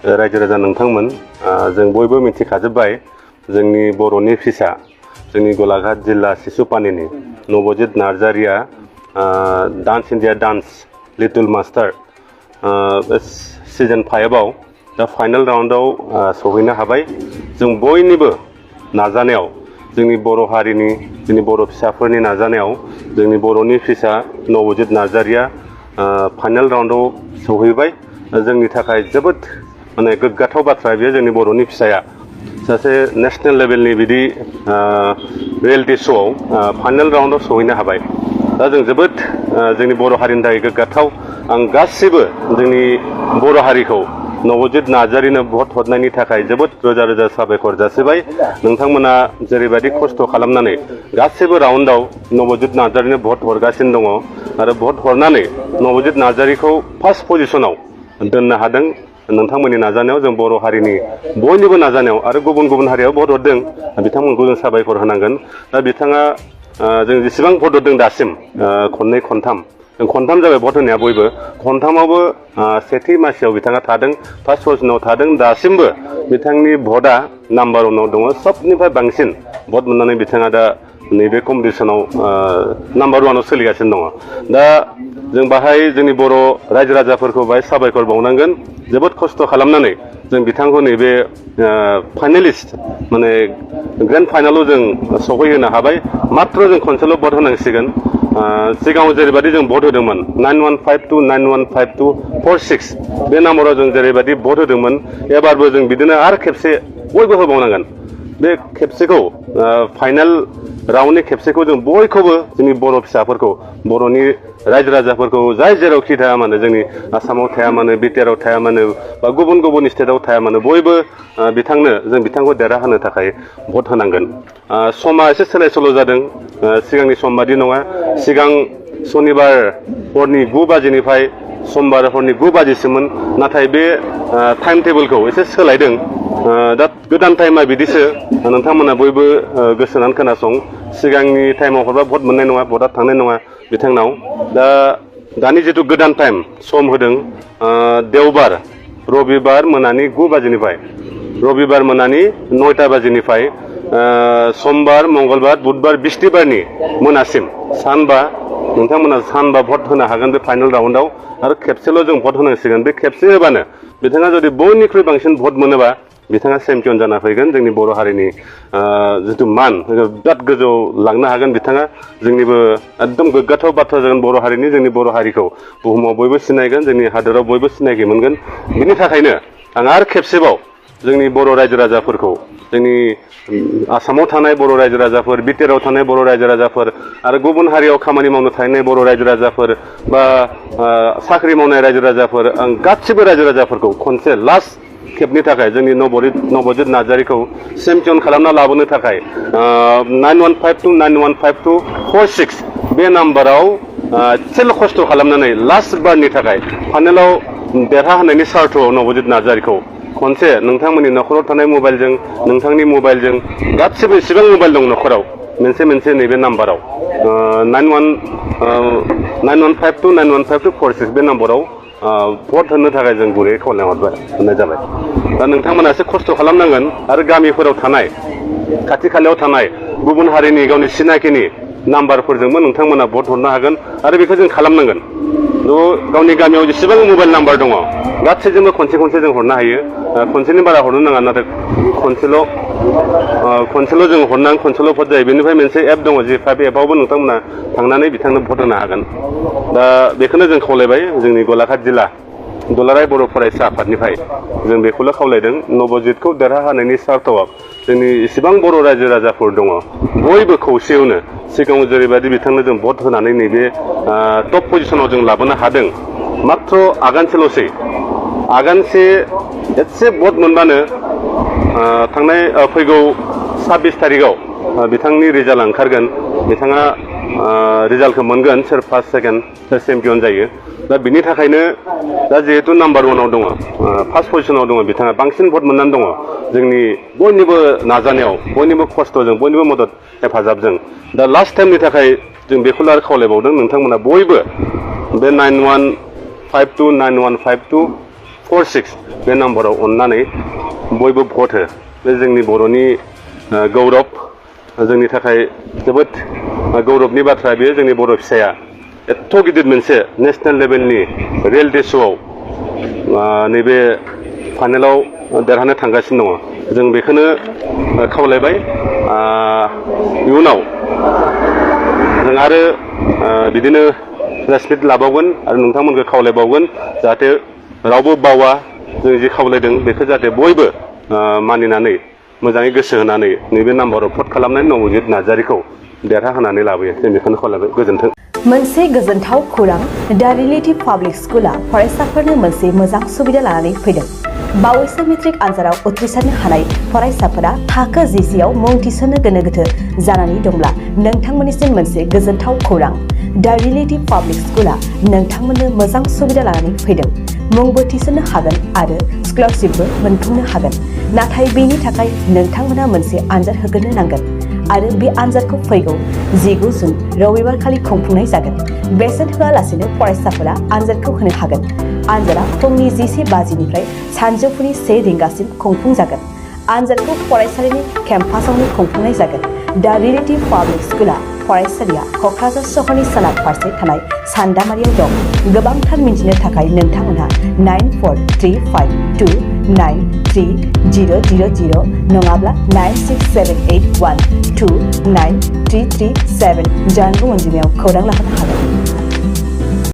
रायजो राजा नोंथांमोन जों बयबो मिथिखाजोब्बाय जोंनि बर'नि फिसा जोंनि गलाघाट जिल्ला सिसुपानिनि Nabajit Narzary dance India dance little master season 5आव दा फाइनाल राउन्डआव सौहैनो हाबाय। जों बयनिबो नाजानायाव जोंनि बर' हारिनि जोंनि बर' फिसाफोरनि नाजानायाव जोंनि बर'नि फिसा नबजित नार्जारिया फाइनाल राउन्डआव सौहैबाय। जोंनि थाखाय जोबोद माने गोग्गाथाव बाथ्रा बेयो जोंनि बर'नि फिसाया सासे नेशनेल लेभेलनि बिदि रियेलिटि श'आव फाइनाल राउन्डआव सौहैनो हाबाय। दा जों जोबोद जोंनि बर' हारिनि थाखाय गोग्गाथाव। आं गासिबो जोंनि बर' हारिखौ नबजित नार्जारिनो भट हरनायनि थाखाय जोबोद रोजा रोजा साबायखर जासिबाय। नोंथांमोना जेरैबायदि खस्थ' खालामनानै गासिबो राउन्डआव नबजित नार्जारिनो भट हरगासिनो दङ आरो भट हरनानै नबजित नार्जारिखौ फार्स्ट पजिशनाव दोननो हादों। नोंथांमोननि नाजानायाव जों बर' हारिनि बयनिबो नाजानायाव आरो गुबुन गुबुन हारियाव भट हरदों बिथांमोनखौ जों साबायखर होनांगोन। दा बिथाङा जों जेसेबां भट हरदों दासिम खननै खनथाम जाबाय भट होनाया बयबो खनथामावबो सेथि मासियाव बिथाङा थादों फार्स्ट पजिशनाव थादों। दासिमबो बिथांनि भटआ नाम्बार 1आव दङ। सबनिफ्राय बांसिन भट मोननानै बिथाङा दा नैबे कम्पिटिसनाव नाम्बार 1आव सोलिगासिनो दङ। दा जों बाहाय जोंनि बर' रायजो राजाफोरखौ बाहाय साबायखर बावनांगोन। जोबोद खस्थ' खालामनानै जों बिथांखौ नैबे फाइनालिस्ट माने ग्रेन्ड फाइनालाव जों सौहैहोनो हाबाय। मात्र जों खनसेल' भट होनांसिगोन। सिगाङाव जेरैबायदि जों भट होदोंमोन 9152915246 बे नाम्बाराव जों जेरैबायदि भट होदोंमोन एबारबो जों बिदिनो आरो खेबसे बयबो होबावनांगोन। बे खेबसेखौ फाइनाल राउन्डनि खेबसेखौ जों बयखौबो जोंनि बर' फिसाफोरखौ बर'नि रायजो राजाफोरखौ जाय जेरावखि थाया मानो जोंनि आसामाव थाया मानो बिटिआरआव थाया मानो बा गुबुन गुबुन स्टेटआव थाया मानो बयबो बिथांखौ देरहाहोनो थाखाय भट होनांगोन। समा एसे सोलाय सोल' जादों। सिगांनि सम बादि नङा। सिगां सनिबार हरनि 9 बाजिनिफ्राय समबार हरनि 9 बाजिसिममोन। नाथाय बे टाइम टेबोलखौ एसे सोलायदों। दा गोदान टाइमा बिदिसो नोंथांमोना बयबो गोसो होनानै खोनासं। सिगांनि टाइमाव हरबा भट मोननाय नङा भटआ थांनाय नङा बिथांनाव। दा दानि जिथु गोदान टाइम सम होदों देवबार रबिबार मोनानि 9 बाजिनिफ्राय रबिबार मोनानि 9टा बाजिनिफ्राय समबार मंगलबार बुधबार बिस्थिबारनि मोनासिम सानबा नोंथांमोना सानबा भट होनो हागोन बे फाइनाल राउन्डआव। आरो खेबसेल' जों भट होनांसिगोन। बे खेबसे होबानो बिथाङा जुदि बयनिख्रुइ बांसिन भट मोनोबा बिथाङा चेम्पियन जाना फैगोन। जोंनि बर' हारिनि जिथु मान बिराद गोजौआव लांनो हागोन बिथाङा। जोंनिबो एकदम गोग्गाथाव बाथ्रा जागोन बर' हारिनि। जोंनि बर' हारिखौ बुहुमाव बयबो सिनायगोन। जोंनि हादोराव बयबो सिनायथि मोनगोन। बिनि थाखायनो आं आरो खेबसेबाव जोंनि बर' रायजो राजाफोरखौ जोंनि आसामाव थानाय बर' रायजो राजाफोर बिटिआरआव थानाय बर' रायजो राजाफोर आरो गुबुन हारियाव खामानि मावनो थानाय बर' रायजो राजाफोर बा साख्रि मावनाय रायजो राजाफोर आं गासिबो रायजो राजाफोरखौ खनसे लास्ट खेबनि थाखाय जोंनि नबजित नार्जारिखौ चेम्पियन खालामना लाबोनो थाखाय 9152915246 बे नाम्बाराव एसेल' खस्थ' खालामनानै लास्ट बारनि थाखाय फाइनालाव देरहाहोनायनि सार्थआव नबजित नार्जारिखौ खनसे नोंथांमोननि न'खराव थानाय मबाइलजों नोंथांनि मबाइलजों गासिबो एसेबां मबाइल दं न'खराव मोनसे नैबे नाम्बाराव 9152915246 बे नाम्बाराव भट होनो थाखाय जों गुरैयै खावलायहरनाय जाबाय। दा नोंथांमोना एसे खस्थ' खालामनांगोन आरो गामिफोराव थानाय खाथि खालायाव थानाय गुबुन हारिनि गावनि सिनाखिनि नाम्बारफोरजोंबो नोंथांमोना भट हरनो हागोन आरो बेखौ जों खालामनांगोन। गावनि गामियाव जेसेबां मबाइल नाम्बार दङ गासैजोंबो खनसे जों हरनो हायो। खनसेनि बारा हरनो नाङा। नाथाय खनसेल' जों हरनांगोन। खनसेल' भट जायो। बेनिफ्राय मोनसे एप दङ G5 एपआवबो नोंथांमोना थांनानै बिथांनो भट होनो हागोन। दा बेखौनो जों खावलायबाय जोंनि गलाघाट जिल्ला दुलाराय बर' फरायसा आफादनिफ्राय जों बेखौल' खावलायदों नबजितखौ देरहाहोनायनि सार्थआव जोंनि इसेबां बर' रायजो राजाफोर दङ बयबो खौसेयावनो सिगाङाव जेरैबायदि बिथांनो जों भट होनानै नैबे टप पजिशनाव जों लाबोनो हादों। मात्र आगानसेल'सै आगानसे एसे भट मोनबानो थांनाय फैगौ 26 तारिखआव बिथांनि रिजाल्ट ओंखारगोन। बिथाङा रिजाल्टखौ मोनगोन सोर फार्स्ट सेकेन्ड सोर चेम्पियन जायो। दा बिनि थाखायनो दा जिहेतु नाम्बार 1आव दङ फार्स्ट पजिशनाव दङ बिथाङा बांसिन भट मोननानै दङ जोंनि बयनिबो नाजानायाव बयनिबो खस्थ'जों बयनिबो मदद हेफाजाबजों। दा लास्ट टाइमनि थाखाय जों बेखौल' आरो खावलायबावदों नोंथांमोना बयबो बे 91529152 46 बे नाम्बाराव अननानै बयबो भट हो बे जोंनि बर'नि गौरब जोंनि थाखाय जोबोद गौरबनि बाथ्रा बेयो जोंनि बर' फिसाया एथ' गिदिर मोनसे नेसनेल लेभेलनि रियेलिटि श'आव नैबे फाइनालाव देरहानो थांगासिनो दङ जों बेखौनो खावलायबाय इयुनाव जों आरो बिदिनो रेसपेक्ट लाबावगोन आरो नोंथांमोनखौ खावलायबावगोन जाहाथे रावबो बावा जों जि खावलायदों बेखौ जाहाथे बयबो मानिनानै मोजाङै गोसो होनानै नैबे नाम्बाराव भट खालामनानै नवजित नार्जारिखौ देरहाहोनानै लाबोयो जों बेखौनो खावलायबाय गोजोन्थों मोनसे गोजोनथाव खौरां दा रिलेटिभ पाब्लिक स्कुला फरायसाफोरनो मोनसे मोजां सुबिदा लानानै फैदों बावैसो मेट्रिक आनजादाव उथ्रिसारनो हानाय फरायसाफोरा थाखो जिसेआव मुं थिसननो गोनो गोथो जानानै दंब्ला नोंथांमोननिसिम मोनसे गोजोनथाव खौरां दा रिलेटिभ पाब्लिक स्कुला नोंथांमोननो मोजां सुबिदा लानानै फैदों मुंबो थिसननो हागोन आरो स्कलारशिपबो मोनफुंनो हागोन नाथाय बेनि थाखाय नोंथांमोना मोनसे आनजाद होग्रोनो नांगोन आरो बे आनजादखौ फैगौ 19 जुन रबिबार खालि खुंफुंनाय जागोन बेसेन होआलासेनो फरायसाफोरा आनजादखौ होनो हागोन आनजादा फुंनि 11:50निफ्राय सानजौफुनि 1 रिंगासिम खुंफुंजागोन आनजादखौ फरायसालिनि केम्पासावनो खुंफुंनाय जागोन दा रिलेटिभ पाब्लिक स्कुला फरायसालिया क'क्राझार सहरनि सोनाब फारसे थानाय सान्दामारियाव दं गोबांथार मिन्थिनो थाखाय नोंथांमोनहा 9435293000 नङाब्ला 9678129337 जानबुं अनजिमायाव खौरां लाहरनो हागोन